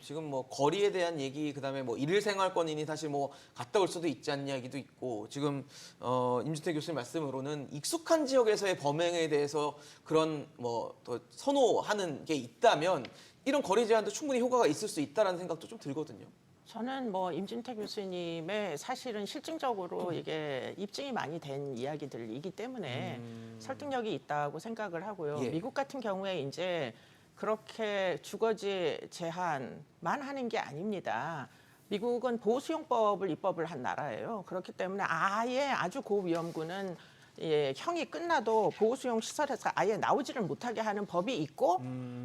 지금 뭐 거리에 대한 얘기, 그다음에 뭐 일일생활권이니 사실 뭐 갔다 올 수도 있지 않냐 얘기도 있고, 지금 임준태 교수님 말씀으로는 익숙한 지역에서의 범행에 대해서 그런 뭐 더 선호하는 게 있다면 이런 거리 제한도 충분히 효과가 있을 수 있다라는 생각도 좀 들거든요. 저는 뭐 임진태 교수님의 사실은 실증적으로 이게 입증이 많이 된 이야기들이기 때문에 설득력이 있다고 생각을 하고요. 예. 미국 같은 경우에 이제 그렇게 주거지 제한만 하는 게 아닙니다. 미국은 보호수용법을 입법을 한 나라예요. 그렇기 때문에 아예 아주 고위험군은 형이 끝나도 보호수용 시설에서 아예 나오지를 못하게 하는 법이 있고,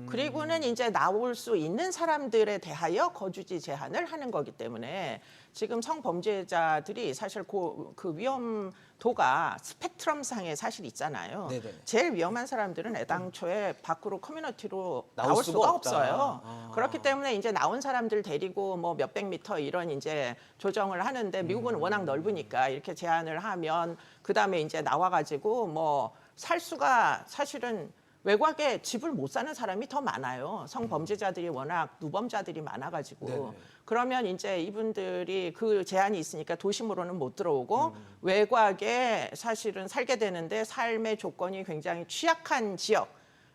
그리고는 이제 나올 수 있는 사람들에 대하여 거주지 제한을 하는 거기 때문에 지금 성범죄자들이 사실 그 위험도가 스펙트럼 상에 사실 있잖아요. 네네. 제일 위험한 사람들은 애당초에 밖으로 커뮤니티로 나올 나올 수가 수가 없다. 없어요. 그렇기 때문에 이제 나온 사람들 데리고 뭐 몇백 미터 이런 이제 조정을 하는데, 미국은 워낙 넓으니까 이렇게 제한을 하면 그다음에 이제 나와가지고 뭐 살 수가 사실은 외곽에 집을 못 사는 사람이 더 많아요. 성범죄자들이 워낙 누범자들이 많아가지고. 네네. 그러면 이제 이분들이 그 제한이 있으니까 도심으로는 못 들어오고 외곽에 사실은 살게 되는데, 삶의 조건이 굉장히 취약한 지역,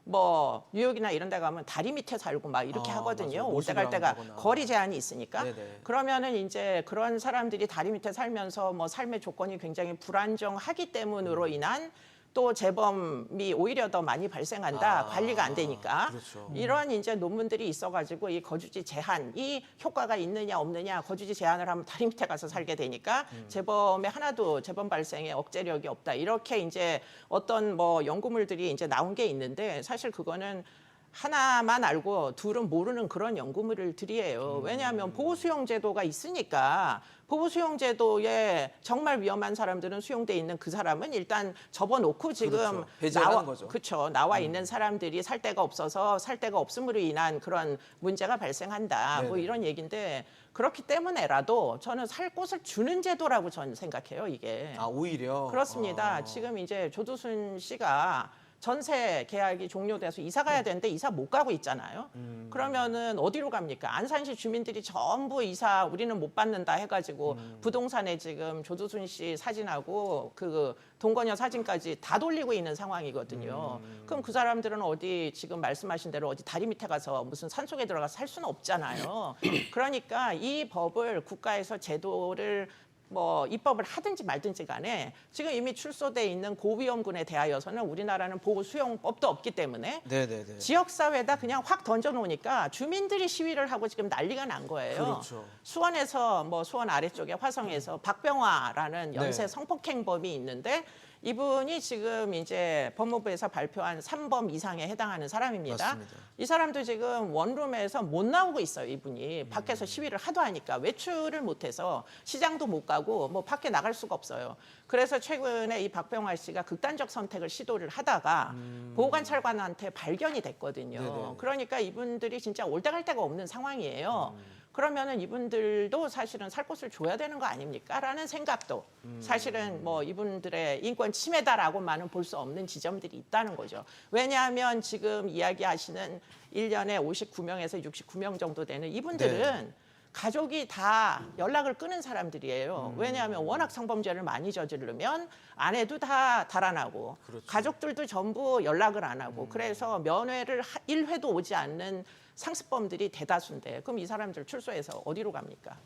뭐 뉴욕이나 이런 데 가면 다리 밑에 살고 막 이렇게 하거든요. 맞아요. 올 때 갈 때가 노숙을 거리 제한이 있으니까. 네네. 그러면은 이제 그런 사람들이 다리 밑에 살면서 뭐 삶의 조건이 굉장히 불안정하기 때문으로 인한 또 재범이 오히려 더 많이 발생한다. 관리가 안 되니까. 그렇죠. 이런 이제 논문들이 있어가지고 이 거주지 제한이 효과가 있느냐 없느냐, 거주지 제한을 하면 다리 밑에 가서 살게 되니까 재범에 하나도 재범 발생에 억제력이 없다. 이렇게 이제 어떤 뭐 연구물들이 이제 나온 게 있는데, 사실 그거는 하나만 알고 둘은 모르는 그런 연구물들이에요. 왜냐하면 보호수용 제도가 있으니까, 보호수용 제도에 정말 위험한 사람들은 수용돼 있는 그 사람은 일단 접어놓고 지금 그렇죠. 배제하는 거죠. 그렇죠. 나와 있는 사람들이 살 데가 없어서 살 데가 없음으로 인한 그런 문제가 발생한다. 뭐 네네. 이런 얘기인데, 그렇기 때문에라도 저는 살 곳을 주는 제도라고 저는 생각해요, 이게. 아, 오히려. 그렇습니다. 지금 이제 조두순 씨가 전세 계약이 종료돼서 이사 가야 되는데 이사 못 가고 있잖아요. 그러면은 어디로 갑니까? 안산시 주민들이 전부 이사 우리는 못 받는다 해가지고 부동산에 지금 조두순 씨 사진하고 그 동거녀 사진까지 다 돌리고 있는 상황이거든요. 그럼 그 사람들은 어디 지금 말씀하신 대로 어디 다리 밑에 가서 무슨 산속에 들어가서 살 수는 없잖아요. 그러니까 이 법을 국가에서 제도를 뭐 입법을 하든지 말든지 간에 지금 이미 출소돼 있는 고위험군에 대하여서는 우리나라는 보호수용법도 없기 때문에 네네네. 지역사회에다 그냥 확 던져놓으니까 주민들이 시위를 하고 지금 난리가 난 거예요. 그렇죠. 수원에서 뭐 수원 아래쪽에 화성에서 박병화라는 연쇄 네. 성폭행범이 있는데, 이분이 지금 이제 법무부에서 발표한 3범 이상에 해당하는 사람입니다. 맞습니다. 이 사람도 지금 원룸에서 못 나오고 있어요. 이분이 밖에서 시위를 하도 하니까 외출을 못해서 시장도 못 가고 뭐 밖에 나갈 수가 없어요. 그래서 최근에 이 박병화 씨가 극단적 선택을 시도를 하다가 보호관찰관한테 발견이 됐거든요. 네네. 그러니까 이분들이 진짜 올 데 갈 데가 없는 상황이에요. 그러면은 이분들도 사실은 살 곳을 줘야 되는 거 아닙니까? 라는 생각도 사실은 뭐 이분들의 인권 침해다라고만은 볼 수 없는 지점들이 있다는 거죠. 왜냐하면 지금 이야기하시는 1년에 59명에서 69명 정도 되는 이분들은 가족이 다 연락을 끊은 사람들이에요. 왜냐하면 워낙 성범죄를 많이 저지르면 아내도 다 달아나고, 그렇죠. 가족들도 전부 연락을 안 하고, 그래서 면회를 1회도 오지 않는 상습범들이 대다수인데, 그럼 이 사람들 출소해서 어디로 갑니까?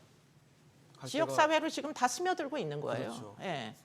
지역사회로 지금 다 스며들고 있는 거예요. 그렇죠. 예.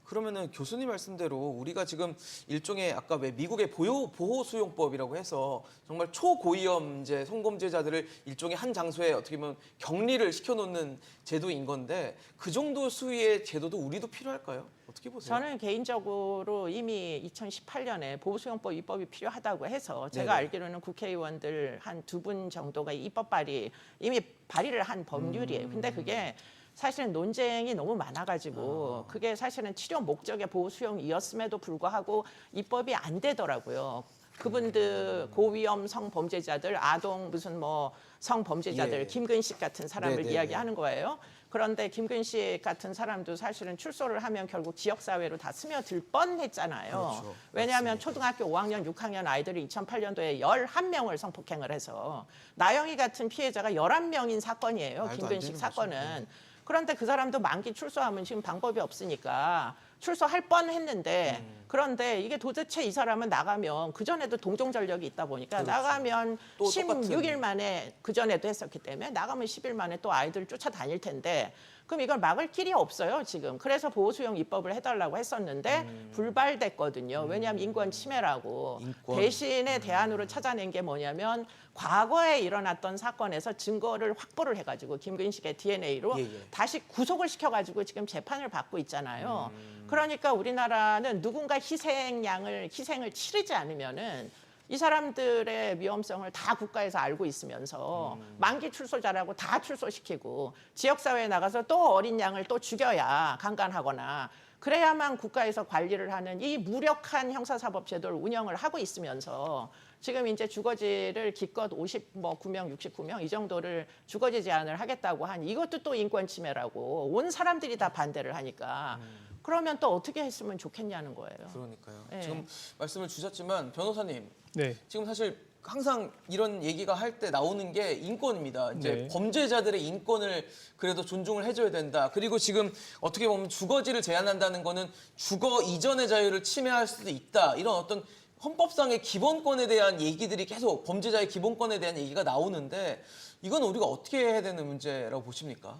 그러면은 교수님 말씀대로 우리가 지금 일종의 아까 왜 미국의 보호수용법이라고 해서 정말 초고위험제 성범죄자들을 일종의 한 장소에 어떻게 보면 격리를 시켜놓는 제도인 건데, 그 정도 수위의 제도도 우리도 필요할까요? 어떻게 보세요? 저는 개인적으로 이미 2018년에 보호수용법 입법이 필요하다고 해서, 제가 네네. 알기로는 국회의원들 한 2분 정도가 입법 발의 이미 발의를 한 법률이에요. 근데 그게 사실은 논쟁이 너무 많아가지고 그게 사실은 치료 목적의 보호 수용이었음에도 불구하고 입법이 안 되더라고요. 그분들 고위험 성범죄자들, 아동 무슨 뭐 성범죄자들, 예. 김근식 같은 사람을 네네. 이야기하는 거예요. 그런데 김근식 같은 사람도 사실은 출소를 하면 결국 지역사회로 다 스며들 뻔했잖아요. 그렇죠. 왜냐하면 맞습니다. 초등학교 5학년, 6학년 아이들이 2008년도에 11명을 성폭행을 해서 나영이 같은 피해자가 11명인 사건이에요. 말도 안 김근식 되는 사건은. 그런데 그 사람도 만기 출소하면 지금 방법이 없으니까 출소할 뻔했는데 그런데 이게 도대체 이 사람은 나가면 그전에도 동종전력이 있다 보니까 그렇죠. 나가면 또 16일 만에 그전에도 했었기 때문에 나가면 10일 만에 또 아이들 쫓아다닐 텐데 그럼 이걸 막을 길이 없어요 지금. 그래서 보호수용 입법을 해달라고 했었는데 불발됐거든요. 왜냐하면 인권 침해라고. 인권. 대신에 대안으로 찾아낸 게 뭐냐면 과거에 일어났던 사건에서 증거를 확보를 해가지고 김근식의 DNA로 예, 예. 다시 구속을 시켜가지고 지금 재판을 받고 있잖아요. 그러니까 우리나라는 누군가 희생을 치르지 않으면은 이 사람들의 위험성을 다 국가에서 알고 있으면서 만기 출소자라고 다 출소시키고 지역사회에 나가서 또 어린 양을 또 죽여야 강간하거나 그래야만 국가에서 관리를 하는 이 무력한 형사사법제도를 운영을 하고 있으면서 지금 이제 주거지를 기껏 59명, 69명 이 정도를 주거지 제한을 하겠다고 하니 이것도 또 인권 침해라고 온 사람들이 다 반대를 하니까 그러면 또 어떻게 했으면 좋겠냐는 거예요. 그러니까요. 네. 지금 말씀을 주셨지만 변호사님 네. 지금 사실 항상 이런 얘기가 할 때 나오는 게 인권입니다. 이제 네. 범죄자들의 인권을 그래도 존중을 해줘야 된다. 그리고 지금 어떻게 보면 주거지를 제한한다는 거는 주거 이전의 자유를 침해할 수도 있다. 이런 어떤 헌법상의 기본권에 대한 얘기들이 계속 범죄자의 기본권에 대한 얘기가 나오는데 이건 우리가 어떻게 해야 되는 문제라고 보십니까?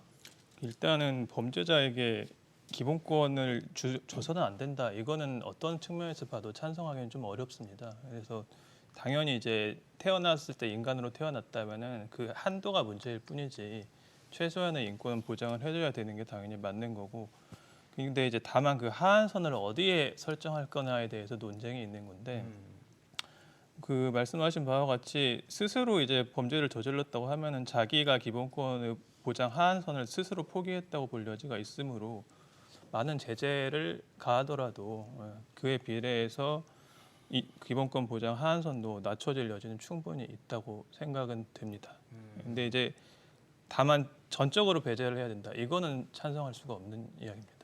일단은 범죄자에게 기본권을 줘서는 안 된다. 이거는 어떤 측면에서 봐도 찬성하기는 좀 어렵습니다. 그래서 당연히 이제 태어났을 때 인간으로 태어났다면은 그 한도가 문제일 뿐이지 최소한의 인권은 보장을 해줘야 되는 게 당연히 맞는 거고. 근데 이제 다만 그 하한선을 어디에 설정할 거냐에 대해서 논쟁이 있는 건데 그 말씀하신 바와 같이 스스로 이제 범죄를 저질렀다고 하면은 자기가 기본권을 보장 하한선을 스스로 포기했다고 볼 여지가 있으므로 많은 제재를 가하더라도 그에 비례해서 이 기본권 보장 하한선도 낮춰질 여지는 충분히 있다고 생각은 됩니다. 근데 이제 다만 전적으로 배제를 해야 된다. 이거는 찬성할 수가 없는 이야기입니다.